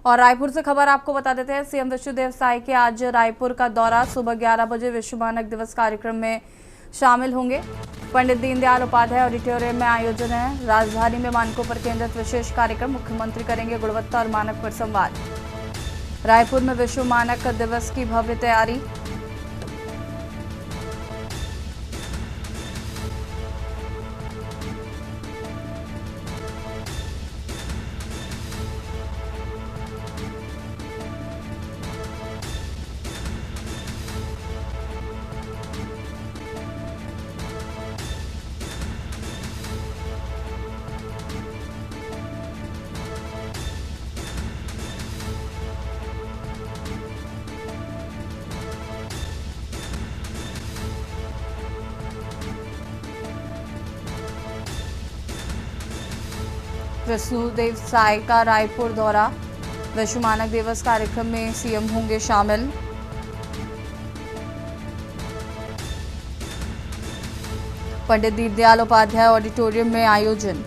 और रायपुर से खबर आपको बता देते हैं, सीएम विष्णुदेव साय के आज रायपुर का दौरा। सुबह 11 बजे विश्व मानक दिवस कार्यक्रम में शामिल होंगे। पंडित दीनदयाल उपाध्याय ऑडिटोरियम में आयोजन है। राजधानी में मानकों पर केंद्रित विशेष कार्यक्रम। मुख्यमंत्री करेंगे गुणवत्ता और मानक पर संवाद। रायपुर में विश्व मानक दिवस की भव्य तैयारी। विष्णुदेव साय का रायपुर दौरा। विश्व मानक दिवस कार्यक्रम में सीएम होंगे शामिल। पंडित दीनदयाल उपाध्याय ऑडिटोरियम में आयोजन।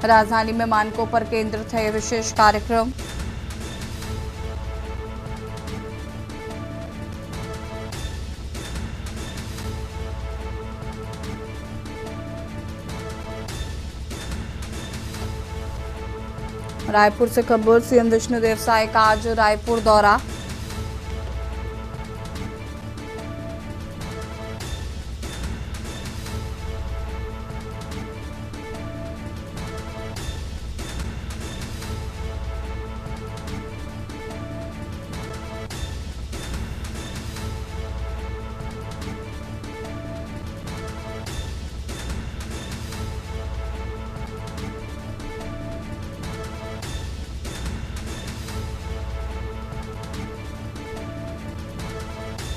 राजधानी में मानकों पर केंद्रित है विशेष कार्यक्रम। रायपुर से खबर, सीएम विष्णुदेव साय का आज रायपुर दौरा।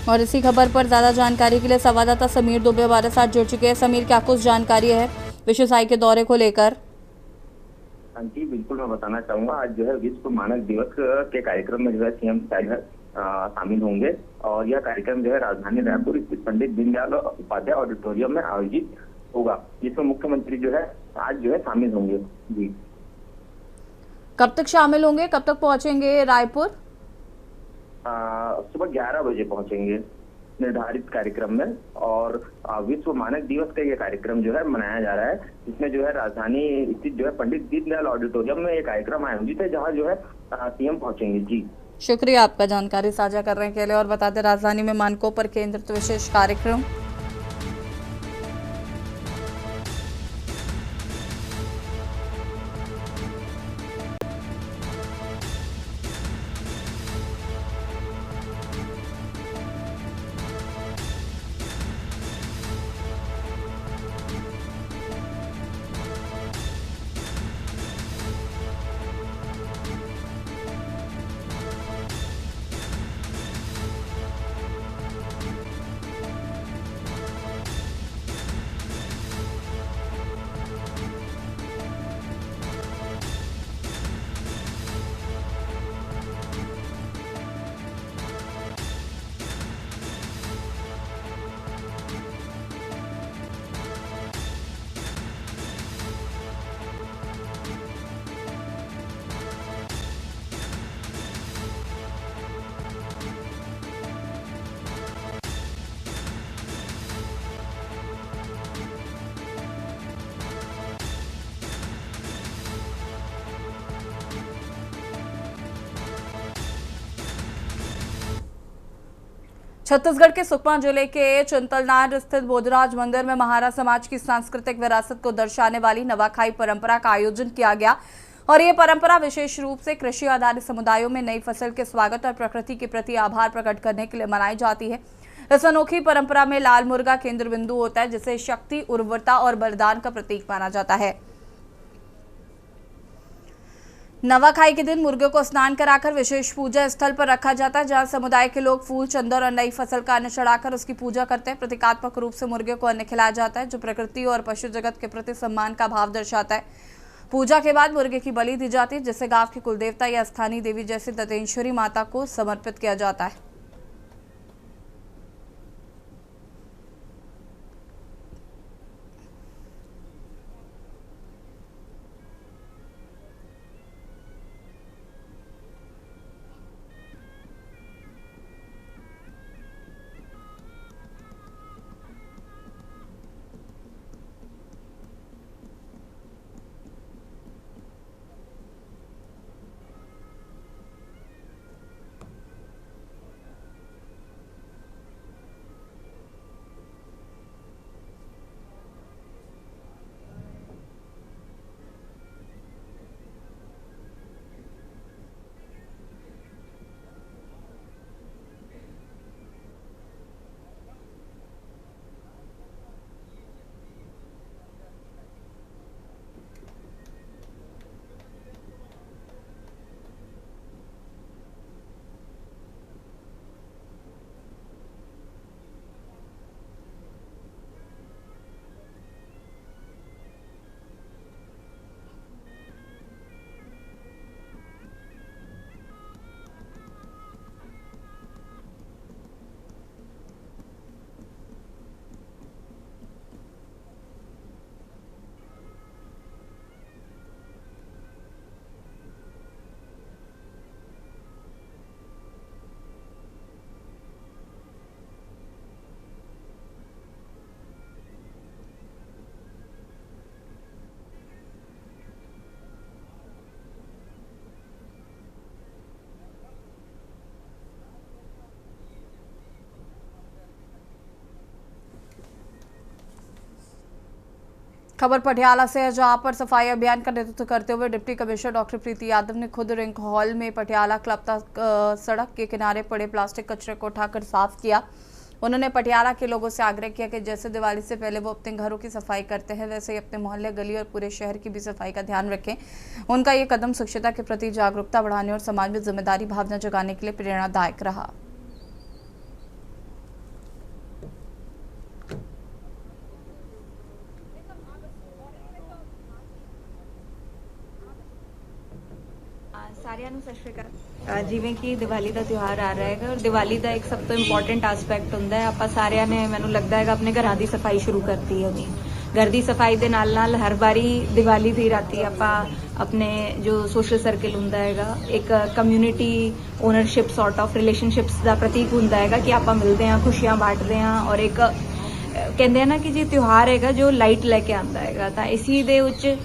और इसी खबर पर ज्यादा जानकारी के लिए संवाददाता समीर दुबे हमारे साथ जुड़ चुके हैं। समीर, क्या कुछ जानकारी है विश्व साय के दौरे को लेकर? जी बिल्कुल, मैं बताना चाहूंगा। आज जो है विश्व मानक दिवस के कार्यक्रम में जो है सीएम शामिल होंगे और यह कार्यक्रम जो है राजधानी रायपुर स्थित पंडित दीनदयाल उपाध्याय ऑडिटोरियम में आयोजित होगा, जिसमें मुख्यमंत्री जो है आज जो है शामिल होंगे। जी, कब तक शामिल होंगे, कब तक पहुंचेंगे रायपुर? सुबह 11 बजे पहुंचेंगे निर्धारित कार्यक्रम में। और विश्व मानक दिवस का ये कार्यक्रम जो है मनाया जा रहा है, जिसमें जो है राजधानी स्थित जो है पंडित दीनदयाल ऑडिटोरियम में ये कार्यक्रम आयोजित है, जहां जो है सीएम पहुंचेंगे। जी, शुक्रिया आपका जानकारी साझा करने के लिए। और बता दें, राजधानी में मानकों पर केंद्रित विशेष कार्यक्रम। छत्तीसगढ़ के सुकमा जिले के चिंतलनार स्थित बोधराज मंदिर में महारा समाज की सांस्कृतिक विरासत को दर्शाने वाली नवाखाई परंपरा का आयोजन किया गया। और ये परंपरा विशेष रूप से कृषि आधारित समुदायों में नई फसल के स्वागत और प्रकृति के प्रति आभार प्रकट करने के लिए मनाई जाती है। इस अनोखी परंपरा में लाल मुर्गा केंद्र बिंदु होता है, जिसे शक्ति, उर्वरता और बलिदान का प्रतीक माना जाता है। नवाखाई के दिन मुर्गे को स्नान कराकर विशेष पूजा स्थल पर रखा जाता है, जहां समुदाय के लोग फूल, चंदन और नई फसल का अन्न चढ़ाकर उसकी पूजा करते हैं। प्रतीकात्मक रूप से मुर्गे को अन्न खिलाया जाता है, जो प्रकृति और पशु जगत के प्रति सम्मान का भाव दर्शाता है। पूजा के बाद मुर्गे की बलि दी जाती है, जिसे गांव की कुलदेवता या स्थानीय देवी जैसे दंतेश्वरी माता को समर्पित किया जाता है। खबर पटियाला से है, जहां पर सफाई अभियान का नेतृत्व करते हुए डिप्टी कमिश्नर डॉक्टर प्रीति यादव ने खुद रिंग हॉल में पटियाला क्लब तक सड़क के किनारे पड़े प्लास्टिक कचरे को उठाकर साफ किया। उन्होंने पटियाला के लोगों से आग्रह किया कि जैसे दिवाली से पहले वो अपने घरों की सफाई करते हैं, वैसे ही अपने मोहल्ले, गली और पूरे शहर की भी सफाई का ध्यान रखें। उनका ये कदम स्वच्छता के प्रति जागरूकता बढ़ाने और समाज में जिम्मेदारी भावना जगाने के लिए प्रेरणादायक रहा। ਸਾਰਿਆਂ ਨੂੰ ਸਤਿ ਸ਼੍ਰੀ ਅਕਾਲ। ਜਿਵੇਂ ਕਿ ਦੀਵਾਲੀ ਦਾ ਤਿਉਹਾਰ ਆ ਰਿਹਾ ਹੈਗਾ ਔਰ ਦੀਵਾਲੀ ਦਾ ਇੱਕ ਸਭ ਤੋਂ ਇੰਪੋਰਟੈਂਟ ਐਸਪੈਕਟ ਹੁੰਦਾ ਹੈ, ਆਪਾਂ ਸਾਰਿਆਂ ਨੇ ਮੈਨੂੰ ਲੱਗਦਾ ਹੈਗਾ ਆਪਣੇ ਘਰਾਂ ਦੀ ਸਫਾਈ ਸ਼ੁਰੂ ਕਰਤੀ ਹੈ। ਉਹਦੀ ਘਰ ਦੀ ਸਫਾਈ ਦੇ ਨਾਲ ਹਰ ਵਾਰੀ ਦੀਵਾਲੀ ਦੀ ਰਾਤੀ ਆਪਾਂ ਆਪਣੇ ਜੋ ਸੋਸ਼ਲ ਸਰਕਲ ਹੁੰਦਾ ਹੈਗਾ, ਇੱਕ community ownership sort of relationships ਦਾ ਪ੍ਰਤੀਕ ਹੁੰਦਾ ਹੈਗਾ ਕਿ ਆਪਾਂ ਮਿਲਦੇ ਹਾਂ, ਖੁਸ਼ੀਆਂ ਬਾਂਟਦੇ ਹਾਂ ਔਰ ਇੱਕ ਕਹਿੰਦੇ ਆ ਨਾ ਕਿ ਜੇ ਤਿਉਹਾਰ ਹੈਗਾ ਜੋ ਲਾਈਟ ਲੈ ਕੇ ਆਉਂਦਾ ਹੈਗਾ, ਤਾਂ ਇਸੀ ਦੇ ਵਿੱਚ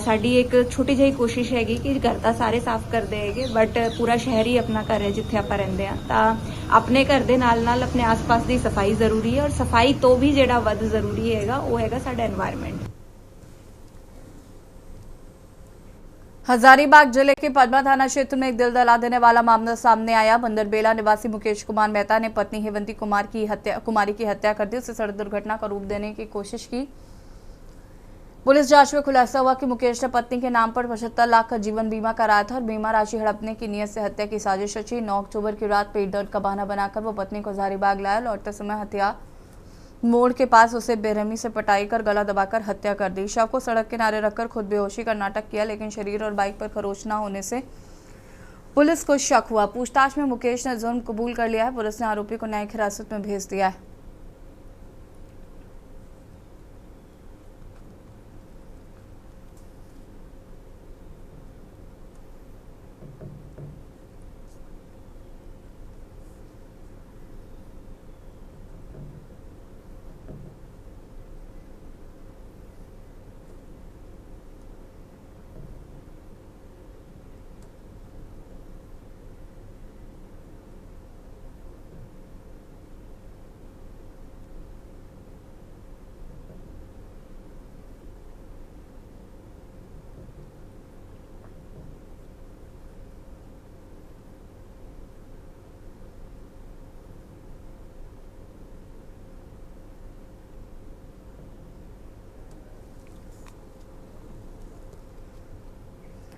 ਸਾਡੀ ਇੱਕ ਛੋਟੀ ਜਿਹੀ ਕੋਸ਼ਿਸ਼ ਹੈਗੀ ਕਿ ਘਰ ਤਾਂ ਸਾਰੇ ਸਾਫ਼ ਕਰਦੇ ਹੈਗੇ, ਬਟ ਪੂਰਾ ਸ਼ਹਿਰ ਹੀ ਆਪਣਾ ਘਰ ਹੈ ਜਿੱਥੇ ਆਪਾਂ ਰਹਿੰਦੇ ਆ, ਤਾਂ ਆਪਣੇ ਘਰ ਦੇ ਨਾਲ ਆਪਣੇ ਆਸ-ਪਾਸ ਦੀ ਸਫਾਈ ਜ਼ਰੂਰੀ ਹੈ ਔਰ ਸਫਾਈ ਤੋਂ ਵੀ ਜਿਹੜਾ ਵੱਧ ਜ਼ਰੂਰੀ ਹੈਗਾ ਉਹ ਹੈਗਾ ਸਾਡਾ एनवायरनमेंट। हजारीबाग जिले के पद्मा थाना क्षेत्र में एक दिल दहला देने वाला मामला सामने आया। बंदरबेला निवासी मुकेश कुमार मेहता ने पत्नी हेवंती कुमारी की हत्या कर दी। उसे सड़क दुर्घटना का रूप देने की कोशिश की। पुलिस जांच में खुलासा हुआ कि मुकेश ने पत्नी के नाम पर 75 लाख का जीवन बीमा कराया था और बीमा राशि हड़पने की नीयत से हत्या की साजिश रची। 9 अक्टूबर की रात पेट दर्द का बहाना बनाकर वो पत्नी को हजारीबाग लाया। लौटते समय हत्या मोड़ के पास उसे बेरहमी से पटाई कर गला दबाकर हत्या कर दी। शव को सड़क किनारे रखकर खुद बेहोशी का नाटक किया, लेकिन शरीर और बाइक पर खरोच न होने से पुलिस को शक हुआ। पूछताछ में मुकेश ने जुर्म कबूल कर लिया है। पुलिस ने आरोपी को न्यायिक हिरासत में भेज दिया है।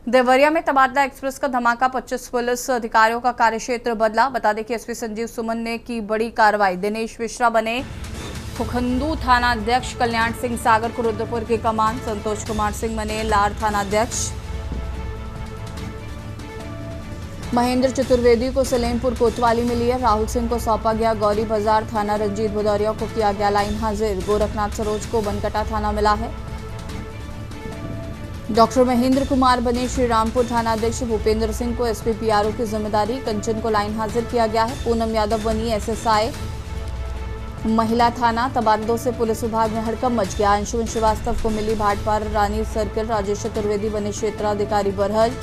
देवरिया में तबादला एक्सप्रेस का धमाका, 25 पुलिस अधिकारियों का कार्यक्षेत्र बदला। बता दें कि एसपी संजीव सुमन ने की बड़ी कार्रवाई। दिनेश मिश्रा बने खुखंदू थाना अध्यक्ष कल्याण सिंह सागर को रुद्रपुर की कमान, संतोष कुमार सिंह बने लार थाना अध्यक्ष। महेंद्र चतुर्वेदी को सलेमपुर कोतवाली मिली है, राहुल सिंह को सौंपा गया गौरी बाजार थाना, रंजीत भदौरिया को किया गया लाइन हाजिर। गोरखनाथ सरोज को बनकटा थाना मिला है। डॉक्टर महेंद्र कुमार बने श्रीरामपुर थाना अध्यक्ष, भूपेंद्र सिंह को एसपी पीआरओ की जिम्मेदारी, कंचन को लाइन हाजिर किया गया है। पूनम यादव बनी एसएसआई महिला थाना, तबादलों से पुलिस विभाग में हड़कंप मच गया। अंशुमन श्रीवास्तव को मिली भाटपार रानी सर्किल, राजेश चतुर्वेदी बने क्षेत्राधिकारी बरहज।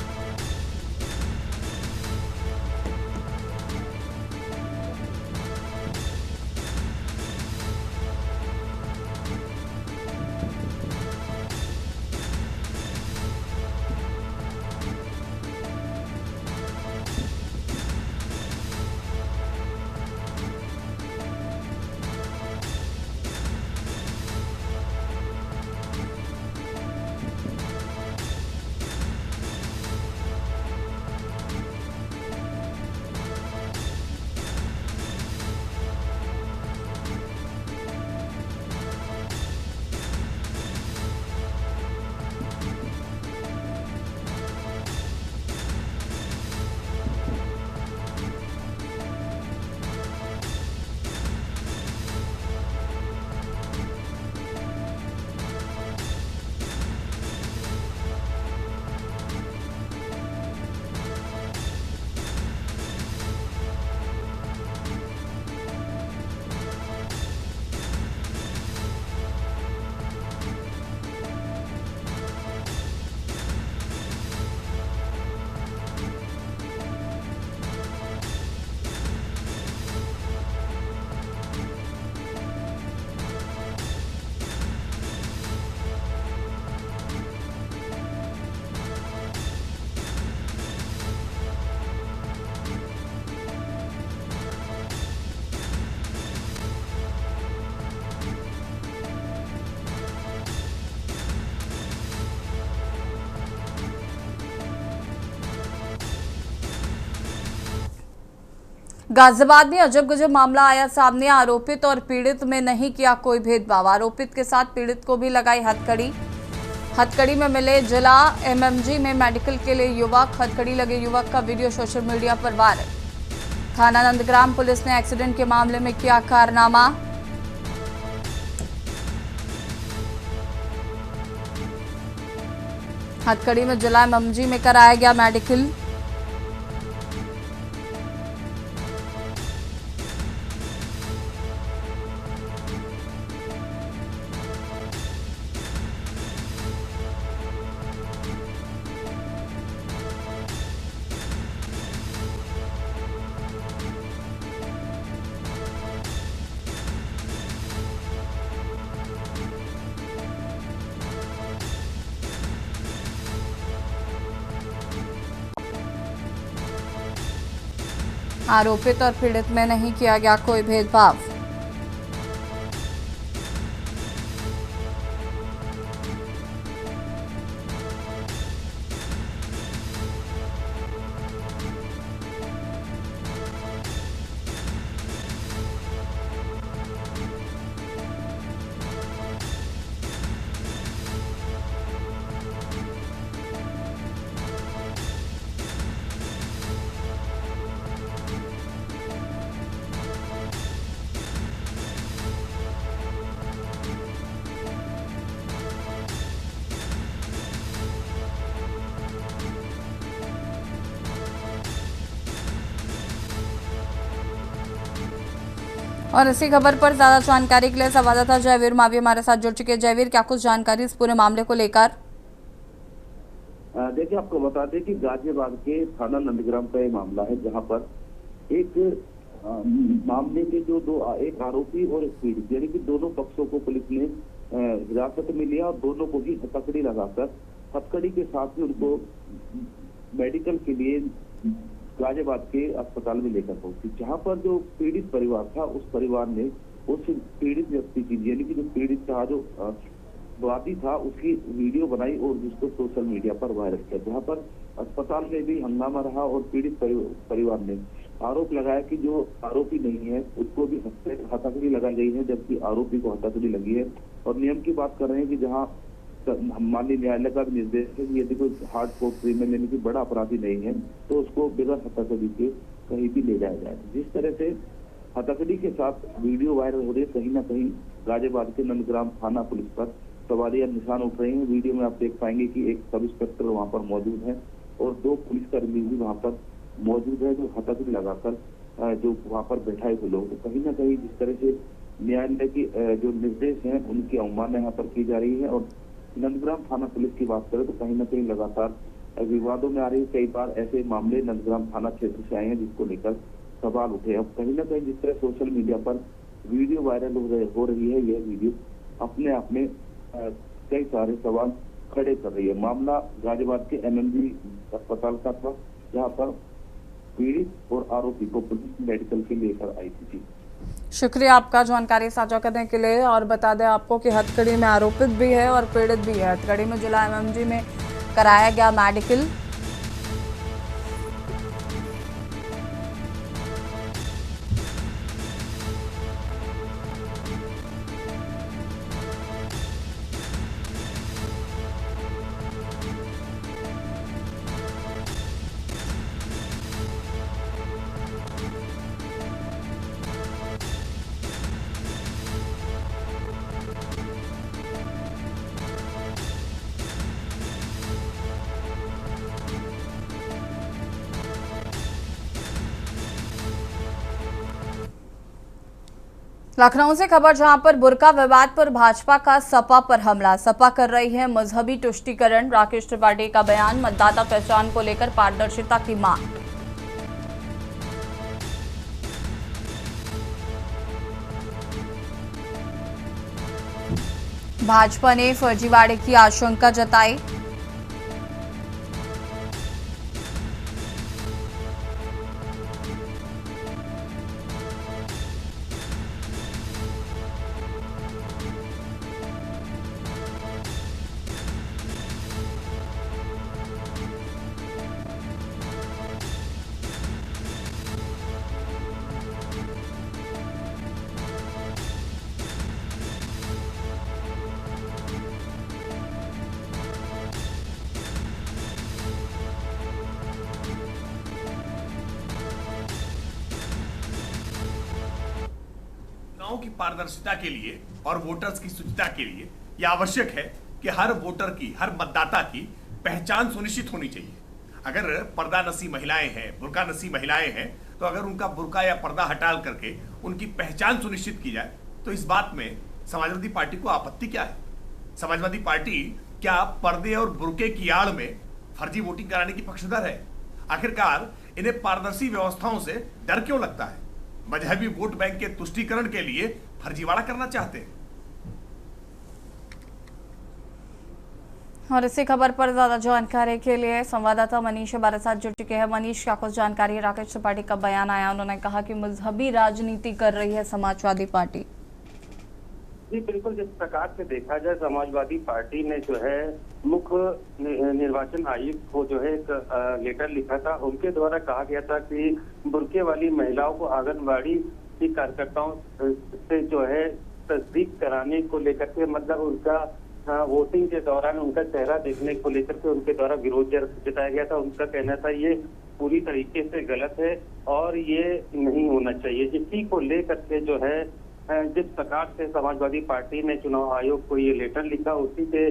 गाजियाबाद में अजब गजब मामला आया सामने, आरोपित और पीड़ित में नहीं किया कोई भेदभाव। आरोपित के साथ पीड़ित को भी लगाई हथकड़ी। हथकड़ी में मिले जिला एमएमजी में मेडिकल के लिए युवक, हथकड़ी लगे युवक का वीडियो सोशल मीडिया पर वायरल। थाना नंदग्राम पुलिस ने एक्सीडेंट के मामले में किया कारनामा। हथकड़ी में जिला एमएमजी में कराया गया मेडिकल। आरोपित और पीड़ित में नहीं किया गया कोई भेदभाव। और इसी खबर पर ज्यादा जानकारी के लिए संवाददाता जयवीर मावी हमारे साथ जुड़ चुके हैं। जयवीर, क्या कुछ जानकारी इस पूरे मामले को लेकर? देखिए, आपको बता दें कि गाजियाबाद के थाना नंदग्राम का ये मामला है, जहां पर एक मामले के जो एक आरोपी और एक पीड़ित, यानी कि दोनों पक्षों को पुलिस ने हिरासत में लिया और दोनों को ही हथकड़ी लगाकर हथकड़ी के साथ ही उनको मेडिकल के लिए गाजियाबाद के अस्पताल में लेकर पहुंची, जहां पर जो पीड़ित परिवार था उस परिवार ने उस पीड़ित व्यक्ति की, यानी कि जो पीड़ित था, जो वादी था, उसकी वीडियो बनाई और जिसको सोशल मीडिया पर वायरल किया, जहां पर अस्पताल में भी हंगामा रहा और पीड़ित परिवार ने आरोप लगाया कि जो आरोपी नहीं है उसको भी हथकड़ी लगाई गई है, जबकि आरोपी को हथकड़ी लगी है। और नियम की बात कर रहे हैं कि जहां माननीय न्यायालय का भी निर्देश है कि यदि कोई हार्ड कोर्ट क्रिमिनल यानी कि बड़ा अपराधी नहीं है तो उसको बिगर हथकड़ी के कहीं भी ले जाया जाए। जिस तरह से हथकड़ी के साथ वीडियो वायरल हो रही है, कहीं ना कहीं गाजियाबाद के नंदग्राम थाना पुलिस पर सवालिया निशान उठ रहे हैं। वीडियो में आप देख पाएंगे कि एक सब इंस्पेक्टर वहां पर मौजूद है और 2 पुलिसकर्मी भी वहां पर मौजूद है जो हथकड़ी लगाकर जो वहां पर बैठाए हुए लोग। तो कहीं ना कहीं जिस तरह से न्यायालय की जो निर्देश हैं उनकी अवमानना यहाँ पर की जा रही है। और नंदग्राम थाना पुलिस की बात करें तो कहीं ना कहीं लगातार विवादों में आ रही है। कई बार ऐसे मामले नंदग्राम थाना क्षेत्र से आए हैं जिसको लेकर सवाल उठे। अब कहीं ना कहीं जिस तरह सोशल मीडिया पर वीडियो वायरल हो रही है, यह वीडियो अपने आप में कई सारे सवाल खड़े कर रही है। मामला गाजियाबाद के MMG अस्पताल का था, जहां पर पीड़ित और आरोपी को पुलिस मेडिकल के लेकर आई थी। शुक्रिया आपका जानकारी साझा करने के लिए। और बता दें आपको कि हथकड़ी में आरोपित भी है और पीड़ित भी है। हथकड़ी में जिला MMG में कराया गया मेडिकल। लखनऊ से खबर, जहां पर बुर्का विवाद पर भाजपा का सपा पर हमला। सपा कर रही है मजहबी तुष्टीकरण। राकेश त्रिपाठी का बयान, मतदाता पहचान को लेकर पारदर्शिता की मांग। भाजपा ने फर्जीवाड़े की आशंका जताई। की पारदर्शिता के लिए और वोटर्स की शुचिता के लिए यह आवश्यक है कि हर वोटर की, हर मतदाता की पहचान सुनिश्चित होनी चाहिए। अगर पर्दा नसी महिलाएं हैं, बुर्का नसी महिलाएं हैं, तो अगर उनका बुर्का या पर्दा हटा करके उनकी पहचान सुनिश्चित की जाए तो इस बात में समाजवादी पार्टी को आपत्ति क्या है? समाजवादी पार्टी क्या पर्दे और बुर्के की आड़ में फर्जी वोटिंग कराने की पक्षधर है? आखिरकार इन्हें पारदर्शी व्यवस्थाओं से डर क्यों लगता है? मजहबी वोट बैंक के तुष्टीकरण के लिए फर्जीवाड़ा करना चाहते हैं। और इसी खबर पर ज्यादा जानकारी के लिए संवाददाता मनीष हमारे साथ जुड़ चुके हैं। मनीष, क्या कुछ जानकारी है? राकेश त्रिपाठी का बयान आया, उन्होंने कहा कि मजहबी राजनीति कर रही है समाजवादी पार्टी। जी बिल्कुल, जिस प्रकार से देखा जाए समाजवादी पार्टी ने जो है मुख्य निर्वाचन आयुक्त को जो है एक लेटर लिखा था। उनके द्वारा कहा गया था कि बुर्के वाली महिलाओं को आंगनबाड़ी की कार्यकर्ताओं से जो है तस्दीक कराने को लेकर के, मतलब उनका वोटिंग के दौरान उनका चेहरा देखने को लेकर के उनके द्वारा विरोध जताया गया था। उनका कहना था ये पूरी तरीके से गलत है और ये नहीं होना चाहिए। इसी को लेकर के जो है जिस प्रकार से समाजवादी पार्टी ने चुनाव आयोग को ये लेटर लिखा, उसी के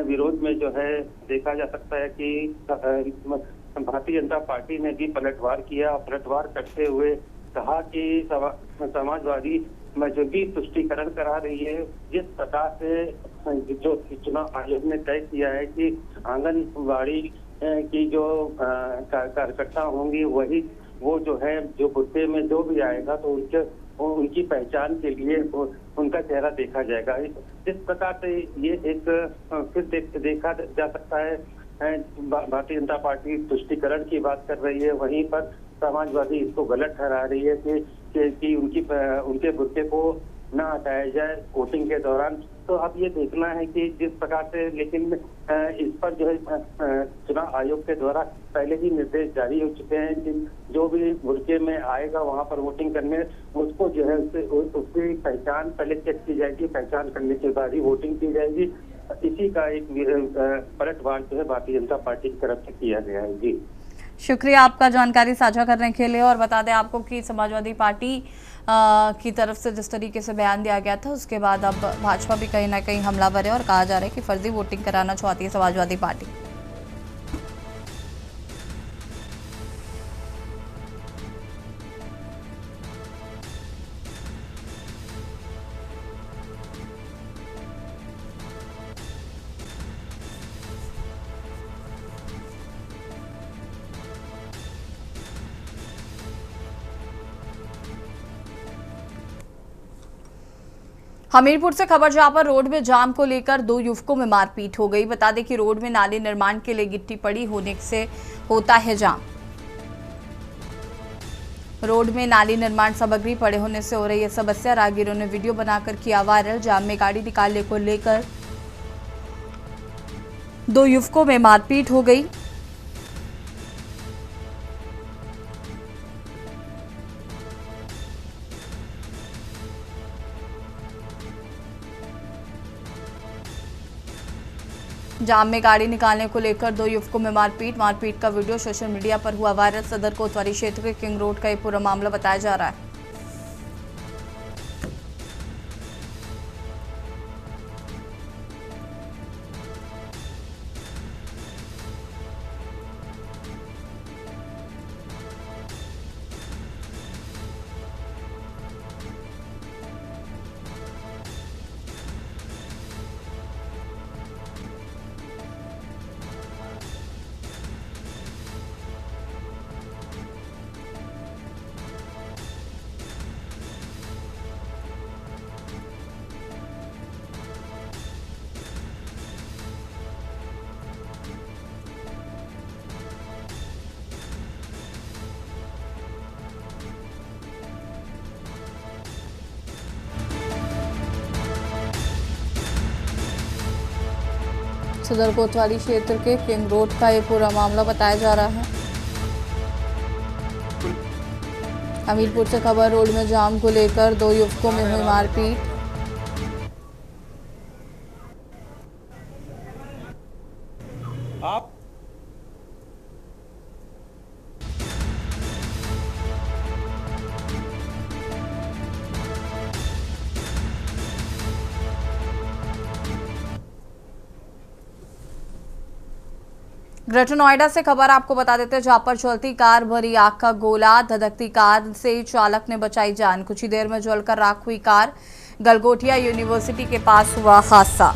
विरोध में जो है देखा जा सकता है कि भारतीय जनता पार्टी ने भी पलटवार किया। पलटवार करते हुए कहा कि समाजवादी मजहबी तुष्टीकरण करा रही है। जिस प्रकार से जो चुनाव आयोग ने तय किया है कि आंगनबाड़ी की जो कार्यकर्ता होंगी वही वो जो है जो बुर्के में जो भी आएगा तो उनकी पहचान के लिए उनका चेहरा देखा जाएगा। इस प्रकार से ये एक फिर देखा जा सकता है भारतीय जनता पार्टी तुष्टीकरण की बात कर रही है, वहीं पर समाजवादी इसको गलत ठहरा रही है कि उनके बुर्के को न हटाया जाए वोटिंग के दौरान। तो अब ये देखना है कि जिस प्रकार से, लेकिन इस पर जो है चुनाव आयोग के द्वारा पहले ही निर्देश जारी हो चुके हैं कि जो भी बुर्के में आएगा वहां पर वोटिंग करने, उसको जो है उसकी पहचान पहले चेक की जाएगी, पहचान करने के बाद ही वोटिंग की जाएगी। इसी का एक पलटवार जो है भारतीय जनता पार्टी की तरफ से किया गया है। जी शुक्रिया आपका जानकारी साझा करने के लिए। और बता दें आपको कि समाजवादी पार्टी की तरफ से जिस तरीके से बयान दिया गया था, उसके बाद अब भाजपा भी कहीं ना कहीं हमलावर है और कहा जा रहा है कि फर्जी वोटिंग कराना चाहती है समाजवादी पार्टी। हमीरपुर से खबर जहां पर रोड में जाम को लेकर 2 युवकों में मारपीट हो गई। बता दें कि रोड में नाले निर्माण के लिए गिट्टी पड़ी होने से होता है जाम। रोड में नाली निर्माण सामग्री पड़े होने से हो रही है समस्या। राहगीरों ने वीडियो बनाकर किया वायरल। जाम में गाड़ी निकालने को लेकर 2 युवकों में मारपीट हो गई। जाम में गाड़ी निकालने को लेकर 2 युवकों में मारपीट का वीडियो सोशल मीडिया पर हुआ वायरल। सदर कोतवाली क्षेत्र के किंग रोड का ये पूरा मामला बताया जा रहा है। सदर कोतवाली क्षेत्र के किंग रोड का ये पूरा मामला बताया जा रहा है। हमीरपुर से खबर, रोड में जाम को लेकर 2 युवकों में हुई मारपीट। आप ग्रेटर नोएडा से खबर आपको बता देते हैं, जहां पर चलती कार भरी आग का गोला। धधकती कार से चालक ने बचाई जान। कुछ ही देर में जलकर राख हुई कार। गलगोटिया यूनिवर्सिटी के पास हुआ हादसा।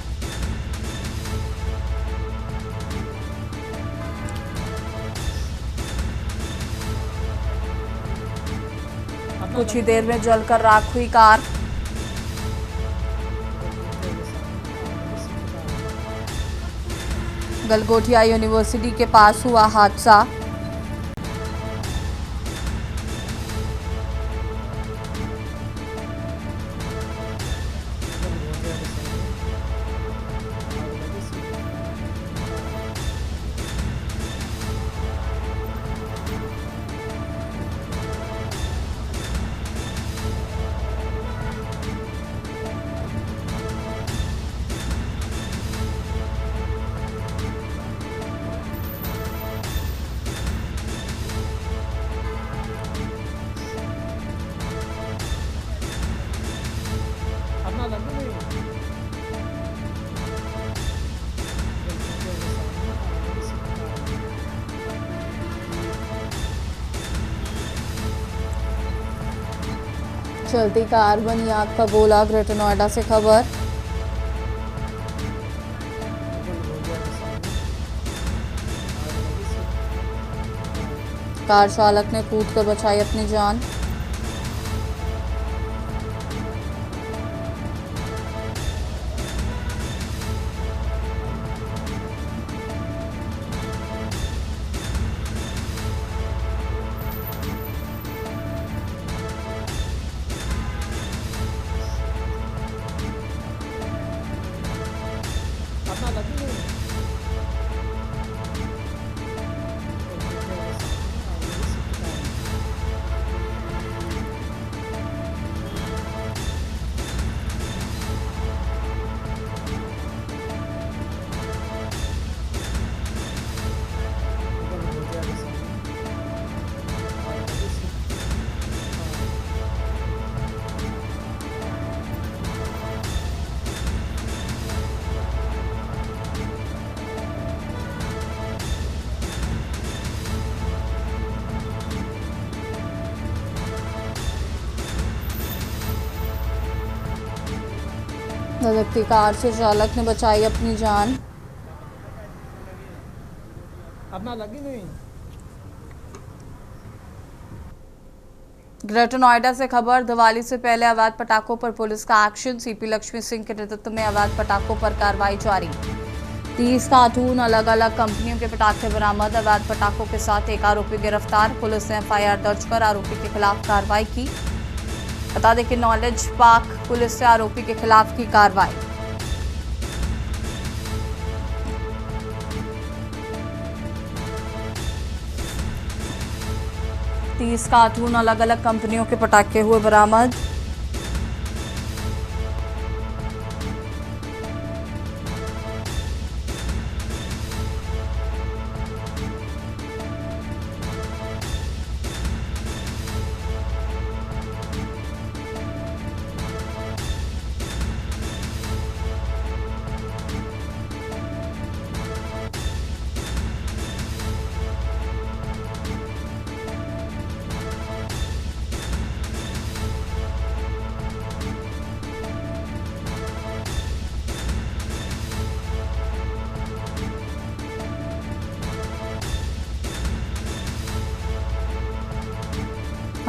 कुछ ही देर में जलकर राख हुई कार। गलगोटिया यूनिवर्सिटी के पास हुआ हादसा। चलती कार बनी आग का गोला। ग्रेटर नोएडा से खबर। कार चालक ने कूदकर बचाई अपनी जान। धधकती कार से चालक ने बचाई अपनी जान। अपना लगी नहीं। ग्रेटर नोएडा से खबर। दिवाली से पहले अवैध पटाखों पर पुलिस का एक्शन। सीपी लक्ष्मी सिंह के नेतृत्व में अवैध पटाखों पर कार्रवाई जारी। 30 कार्टून अलग अलग कंपनियों के पटाखे बरामद। अवैध पटाखों के साथ एक आरोपी गिरफ्तार। पुलिस ने FIR दर्ज कर आरोपी के खिलाफ कार्रवाई की। बता दें कि नॉलेज पार्क पुलिस से आरोपी के खिलाफ की कार्रवाई। तीस कार्टून अलग अलग कंपनियों के पटाखे हुए बरामद।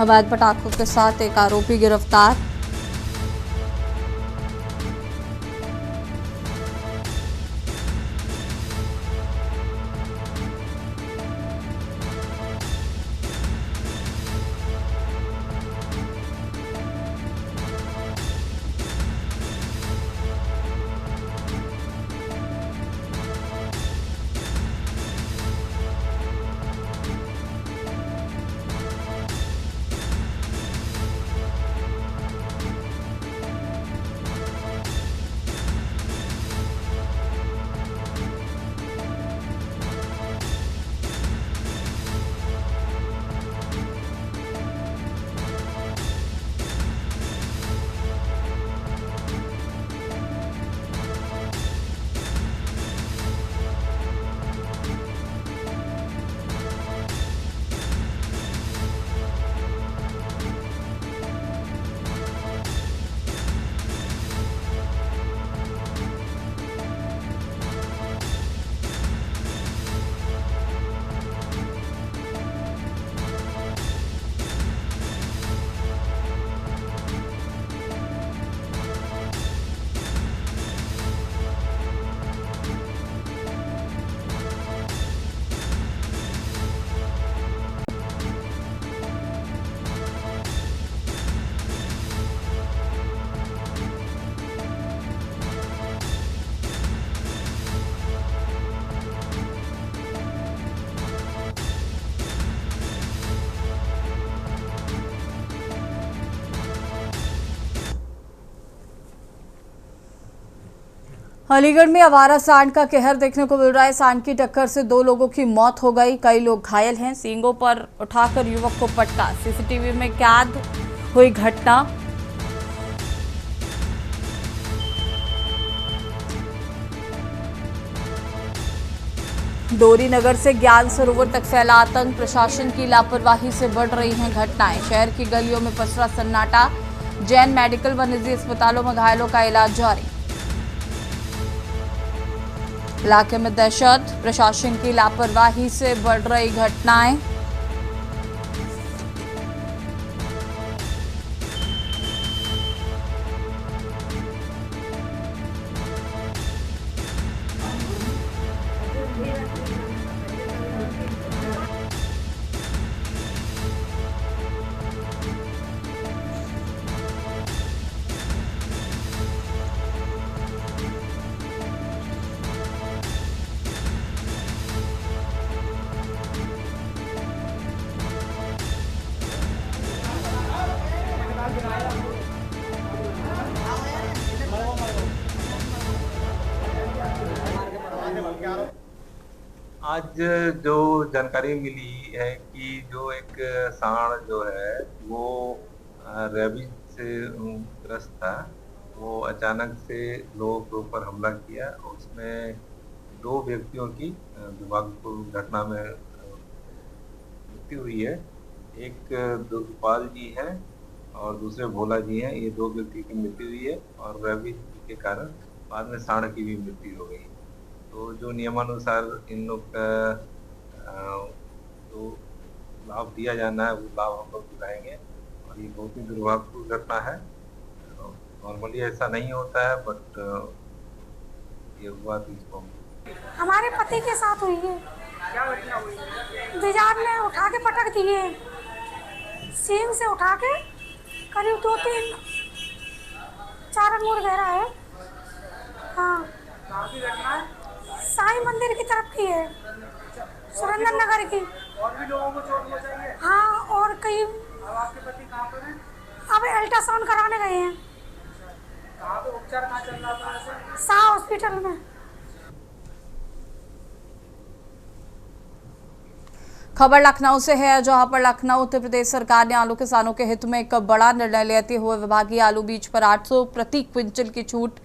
अवैध पटाखों के साथ एक आरोपी गिरफ्तार। अलीगढ़ में आवारा सांड का कहर देखने को मिल रहा है। सांड की टक्कर से 2 लोगों की मौत हो गई, कई लोग घायल हैं। सींगों पर उठाकर युवक को पटका। सीसीटीवी में कैद हुई घटना। डोरी नगर से ज्ञान सरोवर तक फैला आतंक। प्रशासन की लापरवाही से बढ़ रही हैं घटनाएं। शहर की गलियों में पसरा सन्नाटा। जैन मेडिकल व निजी अस्पतालों में घायलों का इलाज जारी। इलाके में दहशत। प्रशासन की लापरवाही से बढ़ रही घटनाएं। आज जो जानकारी मिली है कि जो एक सांड जो है वो रेबीज से ग्रस्त था, वो अचानक से लोगों के ऊपर हमला किया। उसमें 2 व्यक्तियों की दुर्भाग्यपूर्ण घटना में मृत्यु हुई है। एक दुर्गपाल जी हैं और दूसरे भोला जी हैं। ये 2 व्यक्ति की मृत्यु हुई है और रेबीज जिसके कारण बाद में सांड की भी मृत्यु हो गई। तो जो नियमानुसार इन लोग का जो लाभ दिया जाना है वो लाभ हम लोग दिलाएंगे। और ये बहुत ही दुर्भाग्यपूर्ण घटना है। नॉर्मली ऐसा नहीं होता है, बट ये हुआ तो इसको हमारे पति के साथ हुई है। बाजार में उठा के पटक दिए, सींग से उठा के करीब 2-3-4 अंगूर गहरा है। हाँ, साईं मंदिर की तरफ की है, सुरेंद्र नगर की। और भी लोगों को चोट पहुंचाई है? हाँ, और कई। अब आपके पति कहाँ पर हैं? अब अल्ट्रासाउंड कराने गए हैं। कहाँ पे उपचार कहाँ चल रहा था वैसे? शाह हॉस्पिटल में। खबर लखनऊ से है, जहां पर लखनऊ उत्तर प्रदेश सरकार ने आलू किसानों के हित में एक बड़ा निर्णय लेते हुए विभागीय आलू बीज पर 800 प्रति क्विंटल की छूट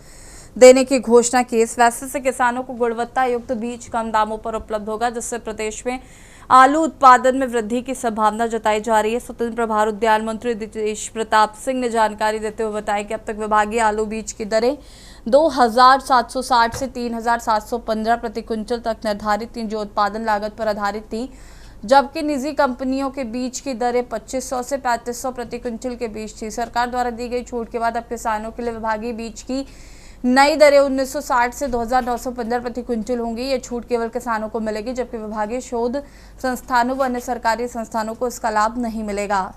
देने की घोषणा की। इस फैसले से किसानों को गुणवत्ता युक्त बीज कम दामों पर उपलब्ध होगा, जिससे प्रदेश में आलू उत्पादन में वृद्धि की संभावना जताई जा रही है। स्वतंत्र प्रभार उद्यान मंत्री दिनेश प्रताप सिंह ने जानकारी देते हुए बताया कि अब तक विभागीय आलू बीज की दरें 2,760 से 3,715 प्रति क्विंटल तक निर्धारित थी, जो उत्पादन लागत पर आधारित थी, जबकि निजी कंपनियों के बीच की दरें 2,500 से 3,500 प्रति क्विंटल के बीच थी। सरकार द्वारा दी गई छूट के बाद अब किसानों के लिए विभागीय बीज की नई दरें 1,960 से 2,915 प्रति क्विंटल होंगी। ये छूट केवल किसानों को मिलेगी, जबकि विभागीय शोध संस्थानों व अन्य सरकारी संस्थानों को इसका लाभ नहीं मिलेगा।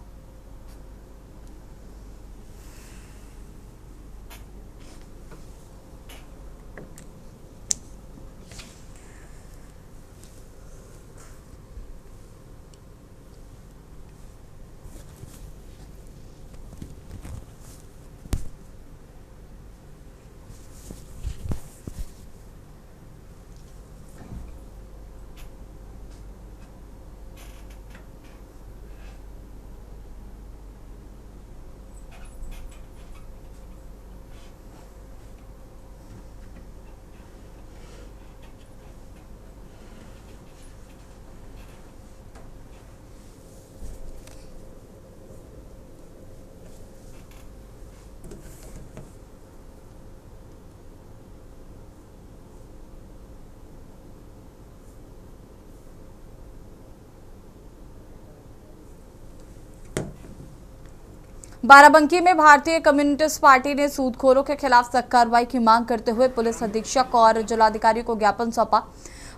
बाराबंकी में भारतीय कम्युनिस्ट पार्टी ने सूदखोरों के खिलाफ सख्त कार्रवाई की मांग करते हुए पुलिस अधीक्षक और जिलाधिकारी को ज्ञापन सौंपा।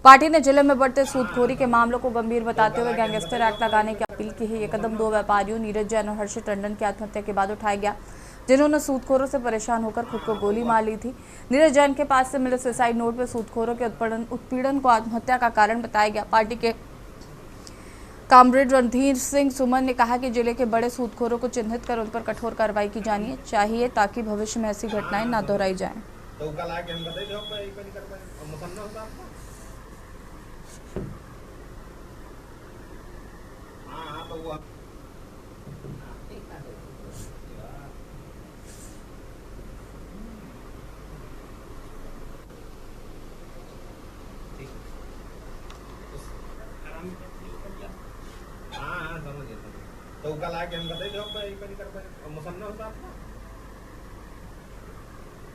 पार्टी ने जिले में बढ़ते सूदखोरी के मामलों को गंभीर बताते हुए गैंगस्टर एक्ट लगाने की अपील की है। ये कदम 2 व्यापारियों नीरज जैन और हर्षित टंडन की आत्महत्या के बाद उठाया गया, जिन्होंने सूदखोरों से परेशान होकर खुद को गोली मार ली थी। नीरज जैन के पास से मिले सुसाइड नोट पर सूदखोरों के उत्पीड़न को आत्महत्या का कारण बताया गया। पार्टी के कामरेड रणधीर सिंह सुमन ने कहा कि जिले के बड़े सूदखोरों को चिन्हित कर उन पर कठोर कार्रवाई की जानी चाहिए, ताकि भविष्य में ऐसी घटनाएं न दोहराई जाएं। तो कल आके हम बताइए होता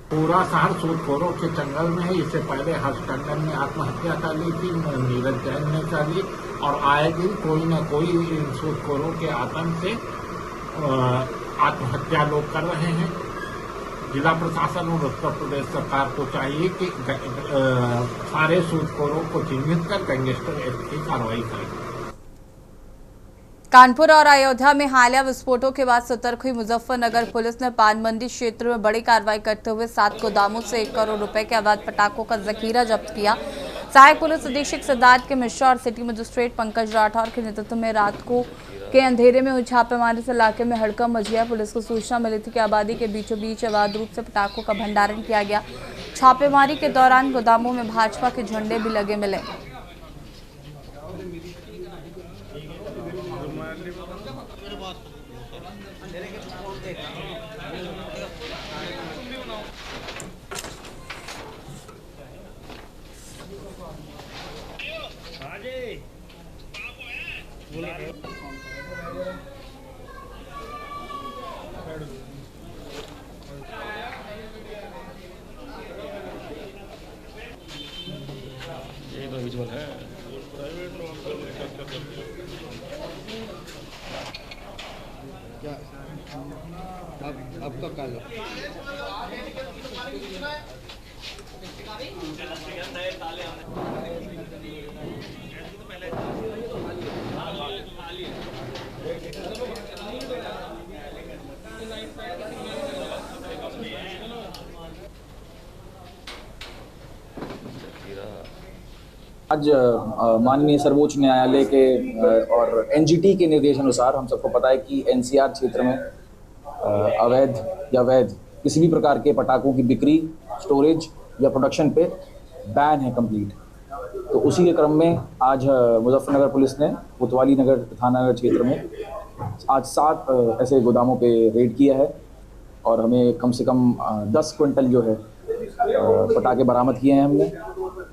पूरा शहर सूदखोरों के जंगल में है। इससे पहले हर्ष टंडन ने आत्महत्या कर ली थी, नीरज जैन ने कर ली, और आए दिन कोई न कोई इन सूदखोरों के आतंक से आत्महत्या लोग कर रहे हैं। जिला प्रशासन और उत्तर प्रदेश सरकार को चाहिए कि सारे सूदखोरों को चिन्हित कर गैंगस्टर एक्ट की कार्रवाई करें। कानपुर और अयोध्या में हालिया विस्फोटों के बाद सतर्क हुई मुजफ्फरनगर पुलिस ने पान मंडी क्षेत्र में बड़ी कार्रवाई करते हुए 7 गोदामों से 1 करोड़ रुपए के अवैध पटाखों का जखीरा जब्त किया। सहायक पुलिस अधीक्षक सिद्धार्थ के मिश्रा और सिटी मजिस्ट्रेट पंकज राठौर के नेतृत्व में रात को के अंधेरे में हुई छापेमारी से इलाके में हड़कंप मच गया। पुलिस को सूचना मिली थी कि आबादी के बीचों बीच अवैध रूप से पटाखों का भंडारण किया गया। छापेमारी के दौरान गोदामों में भाजपा के झंडे भी लगे मिले। अब तो कल आज माननीय सर्वोच्च न्यायालय के और एनजीटी के निर्देशानुसार हम सबको पता है कि एनसीआर क्षेत्र में अवैध या वैध किसी भी प्रकार के पटाखों की बिक्री, स्टोरेज या प्रोडक्शन पे बैन है कंप्लीट। तो उसी के क्रम में आज मुजफ्फरनगर पुलिस ने कोतवाली नगर थाना क्षेत्र में आज 7 ऐसे गोदामों पे रेड किया है और हमें कम से कम 10 क्विंटल जो है पटाखे बरामद किए हैं हमने,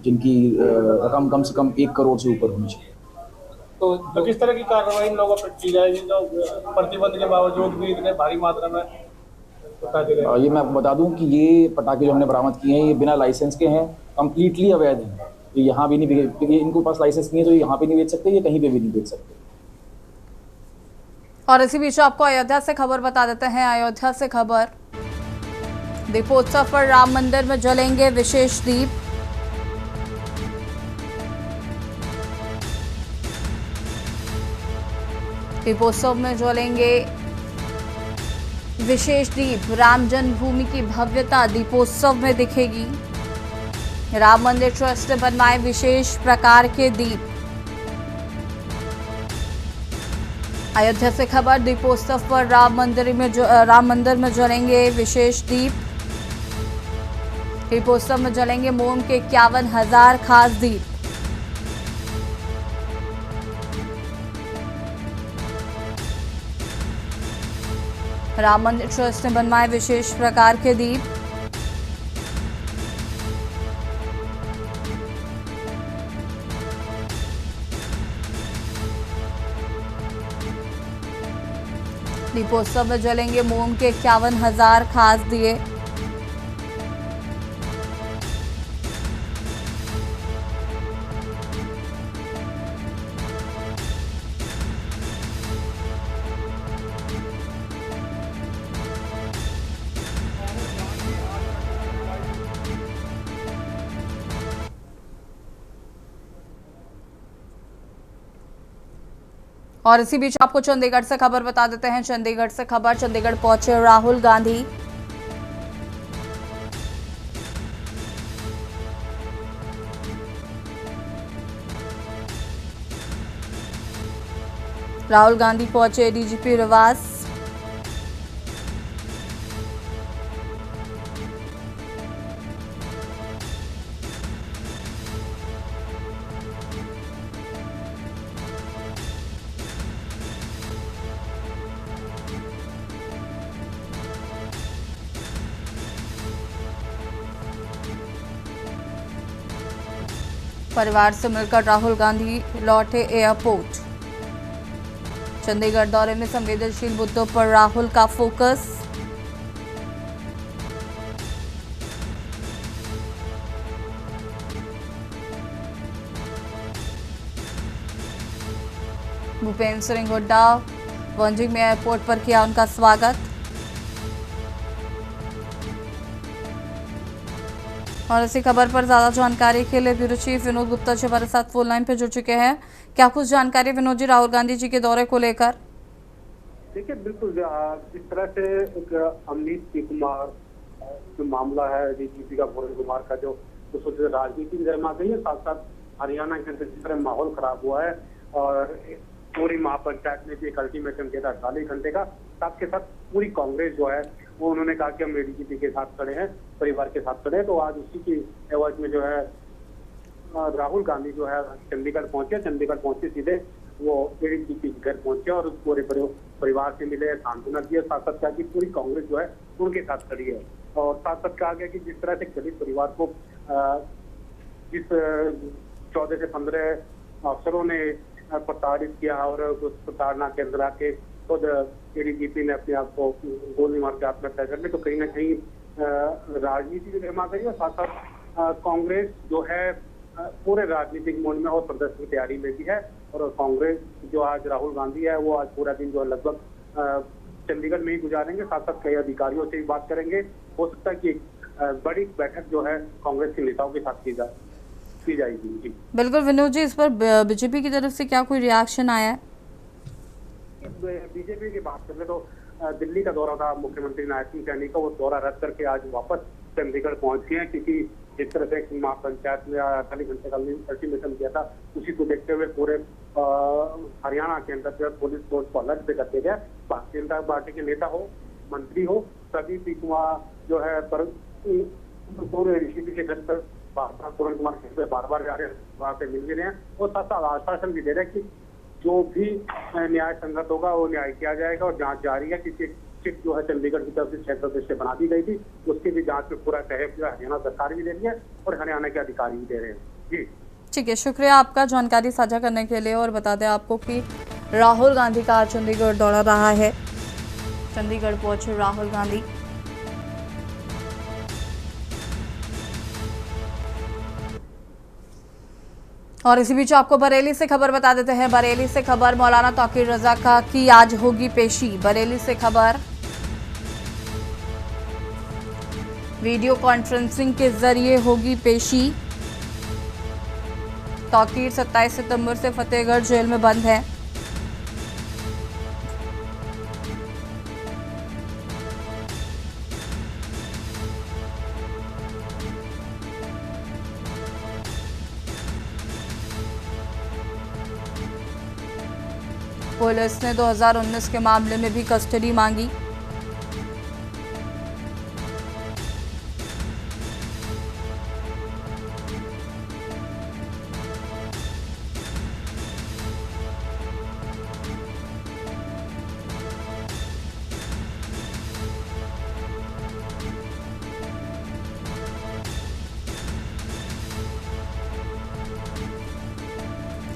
जिनकी रकम कम से कम 1 करोड़ से ऊपर होनी चाहिए। तो किस तरह की कार्रवाई इन लोगों पर की जाएगी जो प्रतिबंध के बावजूद भी इतने भारी मात्रा में पटाखे? ये मैं आपको बता दूं कि ये पटाखे जो हमने बरामद किए हैं ये बिना लाइसेंस के हैं, कम्प्लीटली अवैध हैं। ये यहाँ भी नहीं, ये इनको पास लाइसेंस नहीं है तो ये यहाँ पे नहीं बेच सकते, ये कहीं पे भी नहीं बेच सकते। और इसी बीच आपको अयोध्या से खबर बता देते हैं। अयोध्या से खबर, दीपोत्सव पर राम मंदिर में जलेंगे विशेष दीप। दीपोत्सव में जलेंगे विशेष दीप। राम जन्मभूमि की भव्यता दीपोत्सव में दिखेगी। राम मंदिर ट्रस्ट ने बनवाए विशेष प्रकार के दीप। अयोध्या से खबर, दीपोत्सव पर राम मंदिर में जलेंगे विशेष दीप। दीपोत्सव में जलेंगे मोम के 51,000 खास दीप। राम मंदिर ट्रस्ट ने बनवाए विशेष प्रकार के दीप। दीपोत्सव में जलेंगे मोम के 51,000 खास दिए। और इसी बीच आपको चंडीगढ़ से खबर बता देते हैं। चंडीगढ़ से खबर, चंडीगढ़ पहुंचे राहुल गांधी। राहुल गांधी पहुंचे डीजीपी निवास। परिवार से मिलकर राहुल गांधी लौटे एयरपोर्ट। चंडीगढ़ दौरे में संवेदनशील मुद्दों पर राहुल का फोकस। भूपेंद्र सिंह हुड्डा वंजिंग में एयरपोर्ट पर किया उनका स्वागत। और इसी खबर पर ज्यादा जानकारी के लिए ब्यूरो चीफ विनोद गुप्ता जी हमारे साथ फोन लाइन पर जुड़ चुके हैं। क्या कुछ जानकारी विनोद जी राहुल गांधी जी के दौरे को लेकर? देखिए, बिल्कुल जिस तरह से एक अमनीत कुमार जो मामला है, डीजीपी का भोरेन कुमार का जो सोचे राजनीति में गर्मा गई है, साथ साथ हरियाणा के अंदर जिस तरह माहौल खराब हुआ है और पूरी महापंचायत ने भी एक अल्टीमेटम दिया था 48 घंटे का, साथ के साथ पूरी कांग्रेस जो है वो उन्होंने कहा कि हम एडीजीपी के साथ खड़े हैं, परिवार के साथ खड़े हैं। तो आज उसी की एवज में जो है राहुल गांधी जो है चंडीगढ़ पहुंचे। चंडीगढ़ पहुंचे सीधे वो एडीजीपी के घर पहुंचे और पूरे परिवार से मिले, सांत्वना दिए। साथ साथ कहा कि पूरी कांग्रेस जो है उनके साथ खड़ी है और साथ साथ कहा गया कि जिस तरह से दलित परिवार को जिस 14 से 15 अफसरों ने प्रताड़ित किया और उस प्रताड़ना के अंदर आके खुद एडीजीपी ने अपने आप को गोली मार के आत्महत्या कर ली। तो कहीं ना कहीं राजनीति भी गर्मा गई और साथ साथ कांग्रेस जो है पूरे राजनीतिक मोड में और प्रदर्शन की तैयारी में भी है। और कांग्रेस जो आज राहुल गांधी है वो आज पूरा दिन जो है लगभग चंडीगढ़ में ही गुजारेंगे। साथ साथ कई अधिकारियों से भी बात करेंगे। हो सकता है कि एक बड़ी बैठक जो है कांग्रेस के नेताओं के साथ की जाएगी। जी बिल्कुल विनोद जी, इस पर बीजेपी की तरफ से क्या कोई रिएक्शन आया है? बीजेपी की बात करें तो दिल्ली का दौरा था मुख्यमंत्री नायब सिंह सैनी का, वो दौरा रद्द करके आज वापस चंडीगढ़ पहुंच गए हैं, क्योंकि जिस तरह से महापंचायत में 48 घंटे का अल्टीमेटम किया था, उसी को देखते हुए पूरे हरियाणा के अंदर जो पुलिस फोर्स को अलग से करते गए। भारतीय जनता पार्टी के नेता हो, मंत्री हो, सभी जो है पूरे ऋषि के घर पर पूरन कुमार बार जा रहे हैं, वहाँ पे मिल भी रहे हैं और साथ साथ आश्वासन भी दे रहे हैं कि जो भी न्याय संगत होगा वो न्याय किया जाएगा और जांच जारी है। क्योंकि चिट जो है चंडीगढ़ की तरफ से 6 सदस्य से बना दी गई थी, उसकी भी जांच में पूरा सहयोग हरियाणा सरकार भी दे रही है और हरियाणा के अधिकारी भी दे रहे हैं। जी ठीक है, शुक्रिया आपका जानकारी साझा करने के लिए। और बता दें आपको कि राहुल गांधी का आज चंडीगढ़ दौरा रहा है। चंडीगढ़ पहुंचे राहुल गांधी। और इसी बीच आपको बरेली से खबर बता देते हैं। बरेली से खबर, मौलाना तौकीर रजा का की आज होगी पेशी। बरेली से खबर, वीडियो कॉन्फ्रेंसिंग के जरिए होगी पेशी। तौकीर 27 सितंबर से फतेहगढ़ जेल में बंद है। पुलिस ने 2019 के मामले में भी कस्टडी मांगी।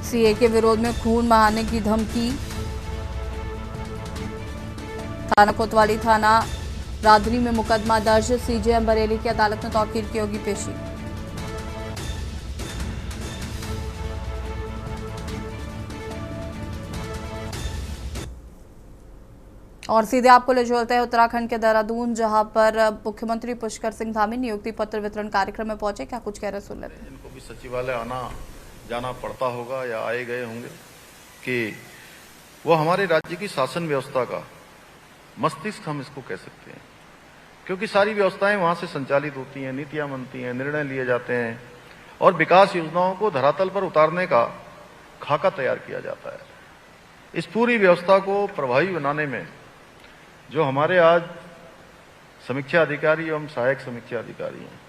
सीए के विरोध में खून बहाने की धमकी। थाना कोतवाली, थाना राधनी में मुकदमा दर्ज। सीजेएम बरेली की अदालत में तौकीर की होगी पेशी। और सीधे आपको ले चलते हैं उत्तराखंड के देहरादून, जहां पर मुख्यमंत्री पुष्कर सिंह धामी नियुक्ति पत्र वितरण कार्यक्रम में पहुंचे। क्या कुछ कह रहे सुन लेते हैं। इनको भी सचिवालय आना जाना पड़ता होगा या आए गए होंगे कि वो हमारे राज्य की शासन व्यवस्था का मस्तिष्क हम इसको कह सकते हैं, क्योंकि सारी व्यवस्थाएं वहां से संचालित होती हैं, नीतियां बनती हैं, निर्णय लिए जाते हैं और विकास योजनाओं को धरातल पर उतारने का खाका तैयार किया जाता है। इस पूरी व्यवस्था को प्रभावी बनाने में जो हमारे आज समीक्षा अधिकारी एवं सहायक समीक्षा अधिकारी हैं,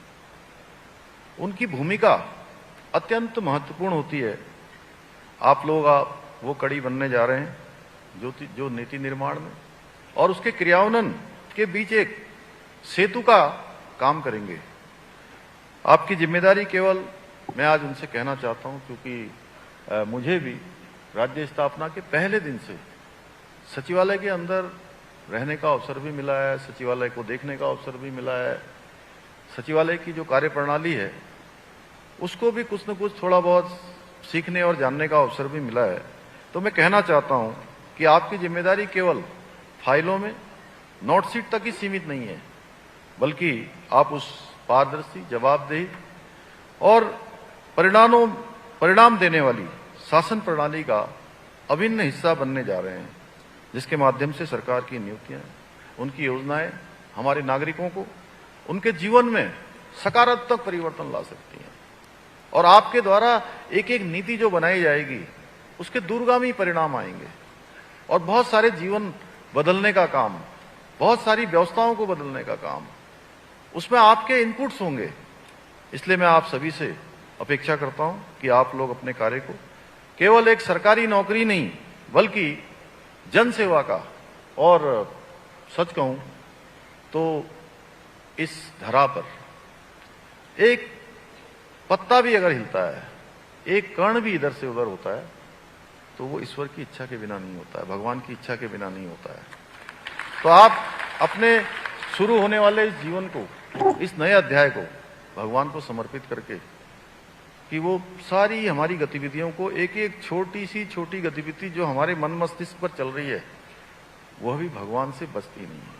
उनकी भूमिका अत्यंत महत्वपूर्ण होती है। आप लोग वो कड़ी बनने जा रहे हैं जो नीति निर्माण में और उसके क्रियान्वयन के बीच एक सेतु का काम करेंगे। आपकी जिम्मेदारी केवल, मैं आज उनसे कहना चाहता हूं, क्योंकि मुझे भी राज्य स्थापना के पहले दिन से सचिवालय के अंदर रहने का अवसर भी मिला है, सचिवालय को देखने का अवसर भी मिला है। सचिवालय की जो कार्यप्रणाली है उसको भी कुछ न कुछ थोड़ा बहुत सीखने और जानने का अवसर भी मिला है। तो मैं कहना चाहता हूं कि आपकी जिम्मेदारी केवल फाइलों में नोट शीट तक ही सीमित नहीं है, बल्कि आप उस पारदर्शी, जवाबदेही और परिणाम देने वाली शासन प्रणाली का अभिन्न हिस्सा बनने जा रहे हैं, जिसके माध्यम से सरकार की नियुक्तियां, उनकी योजनाएं हमारे नागरिकों को उनके जीवन में सकारात्मक परिवर्तन ला सकती हैं। और आपके द्वारा एक एक नीति जो बनाई जाएगी उसके दूरगामी परिणाम आएंगे और बहुत सारे जीवन बदलने का काम, बहुत सारी व्यवस्थाओं को बदलने का काम, उसमें आपके इनपुट्स होंगे। इसलिए मैं आप सभी से अपेक्षा करता हूं कि आप लोग अपने कार्य को केवल एक सरकारी नौकरी नहीं बल्कि जन सेवा का, और सच कहूं तो इस धरा पर एक पत्ता भी अगर हिलता है, एक कण भी इधर से उधर होता है, तो वो ईश्वर की इच्छा के बिना नहीं होता है, भगवान की इच्छा के बिना नहीं होता है। तो आप अपने शुरू होने वाले इस जीवन को, इस नए अध्याय को भगवान को समर्पित करके कि वो सारी हमारी गतिविधियों को, एक एक छोटी सी छोटी गतिविधि जो हमारे मन मस्तिष्क पर चल रही है, वह भी भगवान से बचती नहीं है।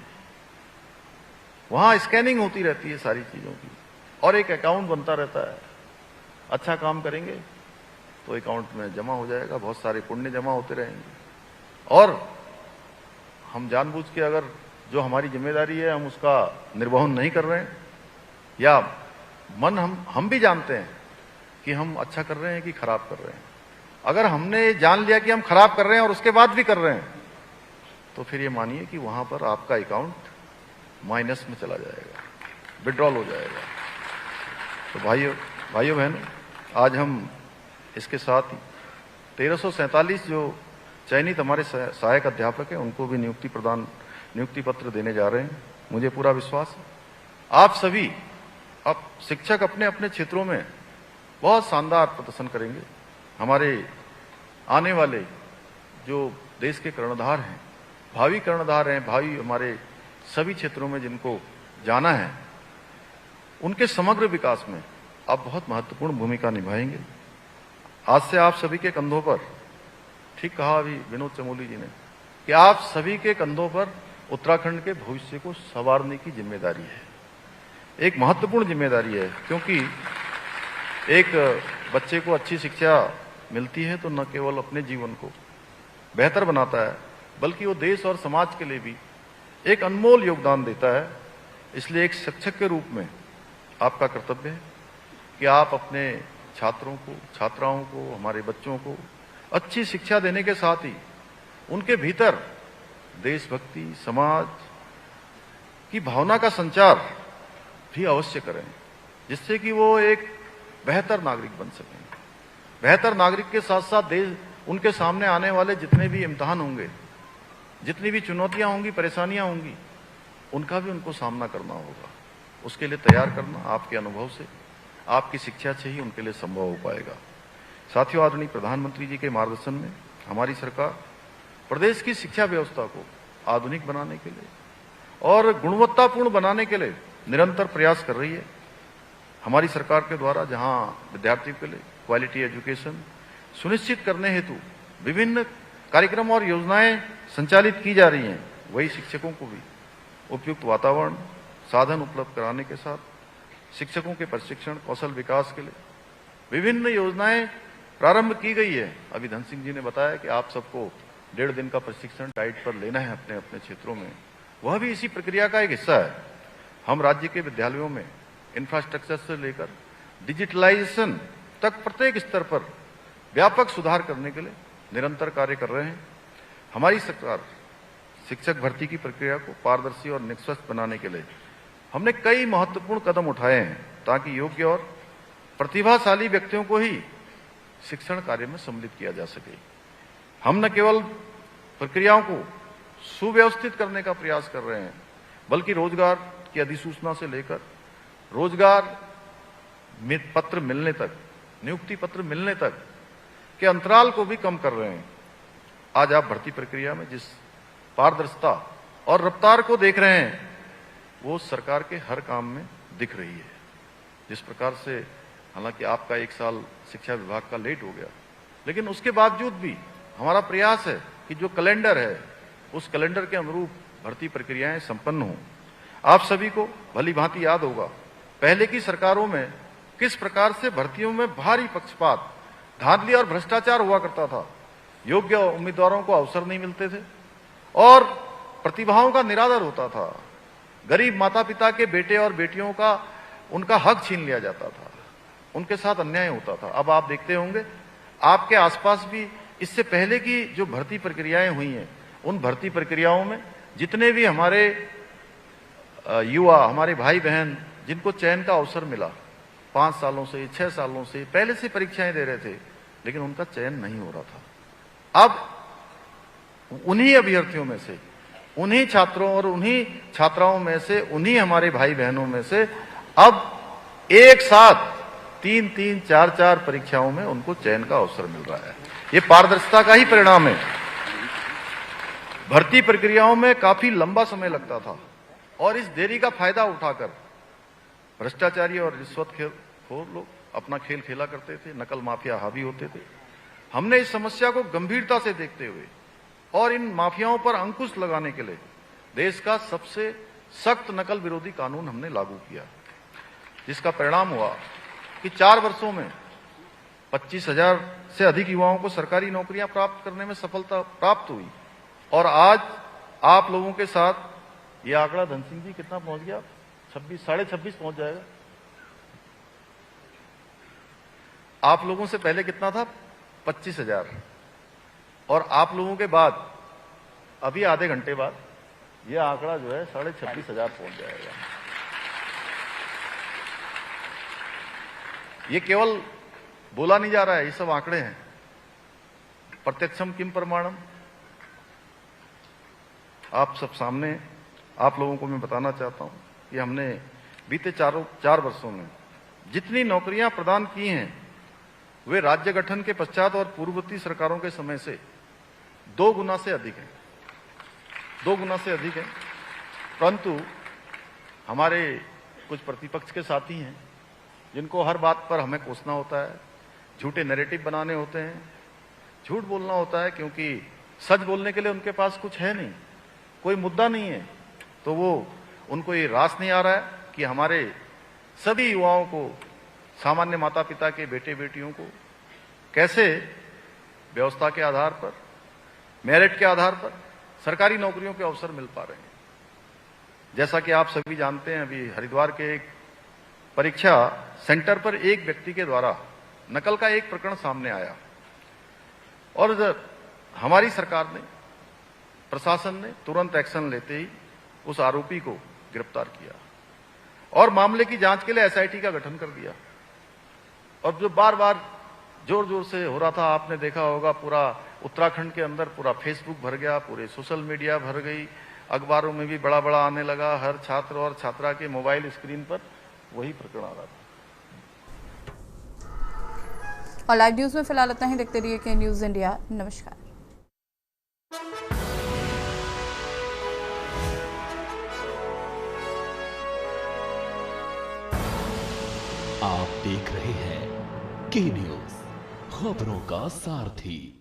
वहां स्कैनिंग होती रहती है सारी चीजों की और एक अकाउंट बनता रहता है। अच्छा काम करेंगे तो अकाउंट में जमा हो जाएगा, बहुत सारे पुण्य जमा होते रहेंगे। और हम जानबूझ के अगर जो हमारी जिम्मेदारी है हम उसका निर्वहन नहीं कर रहे हैं, या मन हम भी जानते हैं कि हम अच्छा कर रहे हैं कि खराब कर रहे हैं, अगर हमने जान लिया कि हम खराब कर रहे हैं और उसके बाद भी कर रहे हैं, तो फिर ये मानिए कि वहां पर आपका अकाउंट माइनस में चला जाएगा, विड्रॉल हो जाएगा। तो भाइयों बहनों, आज हम इसके साथ ही 1347 जो चयनित हमारे सहायक अध्यापक हैं उनको भी नियुक्ति पत्र देने जा रहे हैं। मुझे पूरा विश्वास है आप सभी, अब शिक्षक अपने अपने क्षेत्रों में बहुत शानदार प्रदर्शन करेंगे। हमारे आने वाले जो देश के कर्णधार हैं, भावी कर्णधार हैं, भावी हमारे सभी क्षेत्रों में जिनको जाना है, उनके समग्र विकास में आप बहुत महत्वपूर्ण भूमिका निभाएंगे। आज से आप सभी के कंधों पर, ठीक कहा अभी विनोद चमोली जी ने, कि आप सभी के कंधों पर उत्तराखंड के भविष्य को संवारने की जिम्मेदारी है। एक महत्वपूर्ण जिम्मेदारी है, क्योंकि एक बच्चे को अच्छी शिक्षा मिलती है तो न केवल अपने जीवन को बेहतर बनाता है, बल्कि वो देश और समाज के लिए भी एक अनमोल योगदान देता है। इसलिए एक शिक्षक के रूप में आपका कर्तव्य है कि आप अपने छात्रों को, छात्राओं को, हमारे बच्चों को अच्छी शिक्षा देने के साथ ही उनके भीतर देशभक्ति, समाज की भावना का संचार भी अवश्य करें, जिससे कि वो एक बेहतर नागरिक बन सकें। बेहतर नागरिक के साथ साथ देश, उनके सामने आने वाले जितने भी इम्तिहान होंगे, जितनी भी चुनौतियां होंगी, परेशानियां होंगी, उनका भी उनको सामना करना होगा। उसके लिए तैयार करना आपके अनुभव से, आपकी शिक्षा से ही उनके लिए संभव हो पाएगा। साथियों, आदरणीय प्रधानमंत्री जी के मार्गदर्शन में हमारी सरकार प्रदेश की शिक्षा व्यवस्था को आधुनिक बनाने के लिए और गुणवत्तापूर्ण बनाने के लिए निरंतर प्रयास कर रही है। हमारी सरकार के द्वारा जहां विद्यार्थियों के लिए क्वालिटी एजुकेशन सुनिश्चित करने हेतु विभिन्न कार्यक्रम और योजनाएं संचालित की जा रही हैं, वही शिक्षकों को भी उपयुक्त वातावरण, साधन उपलब्ध कराने के साथ शिक्षकों के प्रशिक्षण, कौशल विकास के लिए विभिन्न योजनाएं प्रारंभ की गई है। अभी धन सिंह जी ने बताया कि आप सबको 1.5 दिन का प्रशिक्षण डाइट पर लेना है अपने अपने क्षेत्रों में, वह भी इसी प्रक्रिया का एक हिस्सा है। हम राज्य के विद्यालयों में इंफ्रास्ट्रक्चर से लेकर डिजिटलाइजेशन तक प्रत्येक स्तर पर व्यापक सुधार करने के लिए निरंतर कार्य कर रहे हैं। हमारी सरकार शिक्षक भर्ती की प्रक्रिया को पारदर्शी और निष्पक्ष बनाने के लिए हमने कई महत्वपूर्ण कदम उठाए हैं, ताकि योग्य और प्रतिभाशाली व्यक्तियों को ही शिक्षण कार्य में सम्मिलित किया जा सके। हम न केवल प्रक्रियाओं को सुव्यवस्थित करने का प्रयास कर रहे हैं, बल्कि रोजगार की अधिसूचना से लेकर रोजगार पत्र मिलने तक, नियुक्ति पत्र मिलने तक के अंतराल को भी कम कर रहे हैं। आज आप भर्ती प्रक्रिया में जिस पारदर्शिता और रफ्तार को देख रहे हैं, वो सरकार के हर काम में दिख रही है। जिस प्रकार से, हालांकि आपका 1 साल शिक्षा विभाग का लेट हो गया, लेकिन उसके बावजूद भी हमारा प्रयास है कि जो कैलेंडर है, उस कैलेंडर के अनुरूप भर्ती प्रक्रियाएं संपन्न हों। आप सभी को भली भांति याद होगा, पहले की सरकारों में किस प्रकार से भर्तियों में भारी पक्षपात, धांधली और भ्रष्टाचार हुआ करता था। योग्य उम्मीदवारों को अवसर नहीं मिलते थे और प्रतिभाओं का निरादर होता था। गरीब माता पिता के बेटे और बेटियों का उनका हक छीन लिया जाता था, उनके साथ अन्याय होता था। अब आप देखते होंगे आपके आसपास भी इससे पहले की जो भर्ती प्रक्रियाएं हुई हैं, उन भर्ती प्रक्रियाओं में जितने भी हमारे युवा, हमारे भाई बहन जिनको चयन का अवसर मिला, 5 सालों से 6 सालों से पहले से परीक्षाएं दे रहे थे, लेकिन उनका चयन नहीं हो रहा था। अब उन्हीं अभ्यर्थियों में से, उन्हीं छात्रों और उन्हीं छात्राओं में से, उन्हीं हमारे भाई बहनों में से अब एक साथ 3-3, 4-4 परीक्षाओं में उनको चयन का अवसर मिल रहा है। ये पारदर्शिता का ही परिणाम है। भर्ती प्रक्रियाओं में काफी लंबा समय लगता था और इस देरी का फायदा उठाकर भ्रष्टाचारी और रिश्वतखोर लोग अपना खेल खेला करते थे, नकल माफिया हावी होते थे। हमने इस समस्या को गंभीरता से देखते हुए और इन माफियाओं पर अंकुश लगाने के लिए देश का सबसे सख्त नकल विरोधी कानून हमने लागू किया, जिसका परिणाम हुआ कि 4 वर्षों में 25,000 से अधिक युवाओं को सरकारी नौकरियां प्राप्त करने में सफलता प्राप्त हुई। और आज आप लोगों के साथ ये आंकड़ा धन सिंह जी कितना पहुंच गया? 26, 26.5 पहुंच जाएगा। आप लोगों से पहले कितना था? 25,000। और आप लोगों के बाद अभी आधे घंटे बाद ये आंकड़ा जो है 26,500 पहुंच जाएगा। ये केवल बोला नहीं जा रहा है, ये सब आंकड़े हैं। प्रत्यक्षम किम प्रमाणम, आप सब सामने आप लोगों को मैं बताना चाहता हूं कि हमने बीते 4 वर्षों में जितनी नौकरियां प्रदान की हैं वे राज्य गठन के पश्चात और पूर्ववर्ती सरकारों के समय से 2 गुना से अधिक है, 2 गुना से अधिक है। परंतु हमारे कुछ प्रतिपक्ष के साथी हैं जिनको हर बात पर हमें कोसना होता है, झूठे नैरेटिव बनाने होते हैं, झूठ बोलना होता है, क्योंकि सच बोलने के लिए उनके पास कुछ है नहीं, कोई मुद्दा नहीं है। तो वो उनको ये रास नहीं आ रहा है कि हमारे सभी युवाओं को, सामान्य माता पिता के बेटे बेटियों को कैसे व्यवस्था के आधार पर, मेरिट के आधार पर सरकारी नौकरियों के अवसर मिल पा रहे हैं। जैसा कि आप सभी जानते हैं, अभी हरिद्वार के एक परीक्षा सेंटर पर एक व्यक्ति के द्वारा नकल का एक प्रकरण सामने आया और हमारी सरकार ने, प्रशासन ने तुरंत एक्शन लेते ही उस आरोपी को गिरफ्तार किया और मामले की जांच के लिए एसआईटी का गठन कर दिया। और जो बार बार जोर जोर से हो रहा था, आपने देखा होगा, पूरा उत्तराखंड के अंदर पूरा फेसबुक भर गया, पूरे सोशल मीडिया भर गई, अखबारों में भी बड़ा बड़ा आने लगा, हर छात्र और छात्रा के मोबाइल स्क्रीन पर वही प्रकरण आ रहा था। और लाइव न्यूज में फिलहाल इतना ही। देखते रहिए के न्यूज इंडिया। नमस्कार। आप देख रहे हैं के न्यूज, खबरों का सारथी।